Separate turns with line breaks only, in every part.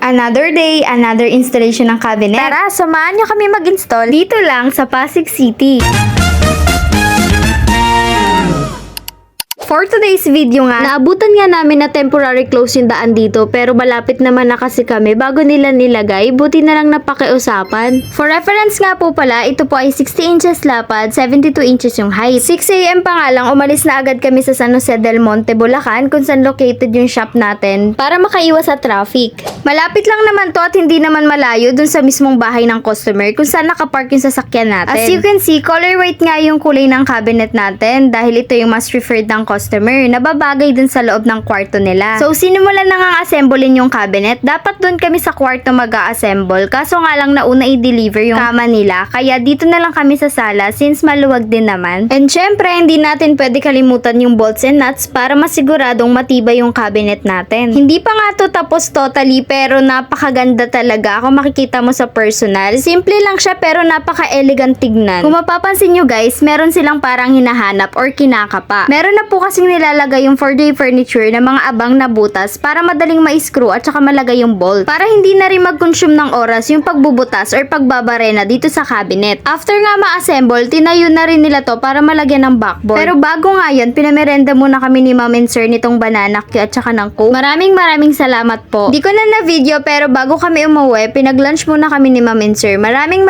Another day, another installation ng cabinet.
Tara, samahan niyo kami mag-install.
Dito lang sa Pasig City. For today's video nga,
Naabutan nga namin na temporary close yung daan dito pero malapit naman na kasi kami bago nila nilagay, buti na lang napakiusapan. For reference nga po pala, ito po ay 60 inches lapad, 72 inches yung height. 6 AM pa nga lang, umalis na agad kami sa San Jose del Monte, Bulacan kung saan located yung shop natin para makaiwas sa traffic. Malapit lang naman to at hindi naman malayo dun sa mismong bahay ng customer kung saan nakapark yung sasakyan natin. As you can see, color white nga yung kulay ng cabinet natin dahil ito yung mas preferred ng customer na babagay dun sa loob ng kwarto nila. So, sinimulan na nga assemblein yung cabinet. Dapat dun kami sa kwarto mag-a-assemble. Kaso nga lang nauna i-deliver yung kama nila. Kaya dito na lang kami sa sala since maluwag din naman. And syempre, hindi natin pwede kalimutan yung bolts and nuts para masiguradong matibay yung cabinet natin. Hindi pa nga to tapos totally pero napakaganda talaga. Kung makikita mo sa personal, simple lang siya pero napaka-elegant tignan. Kung mapapansin nyo guys, meron silang parang hinahanap or kinakapa. Meron na po kasing nilalagay yung 4-day furniture na mga abang na butas para madaling ma-screw at saka malagay yung bolt. Para hindi na rin mag-consume ng oras yung pagbubutas or pagbabarena dito sa cabinet. After nga ma-assemble, tinayo na rin nila to para malagyan ng backboard. Pero bago nga yun, pinamerenda muna kami ni Ma'am and Sir nitong banana cue at saka ng coke. Maraming salamat po. Di ko na video pero bago kami umuwi, pinag-lunch muna kami ni Ma'am and Sir. Maraming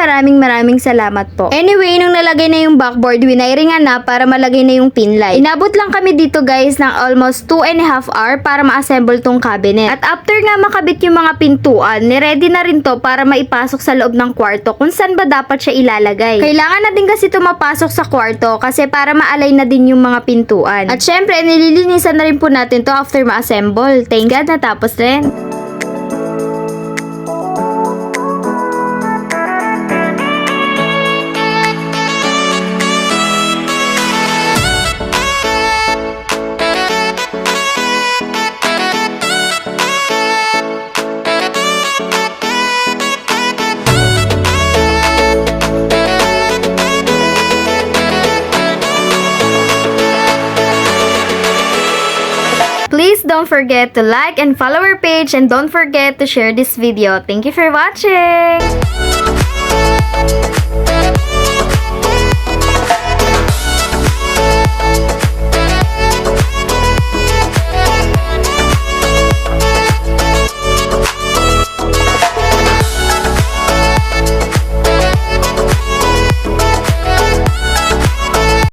salamat po. Anyway, nung nalagay na yung backboard, winairingan na para malagay na yung pin light. Inabot lang kami dito guys ng almost 2.5 hour para ma-assemble tong cabinet. At after nga makabit yung mga pintuan, niready na rin to para maipasok sa loob ng kwarto kung saan ba dapat siya ilalagay. Kailangan na din kasi ito mapasok sa kwarto kasi para ma-align na din yung mga pintuan. At syempre, nililinisan na rin po natin to after ma-assemble. Thank God natapos rin. Please don't forget to like and follow our page and don't forget to share this video. Thank you for watching!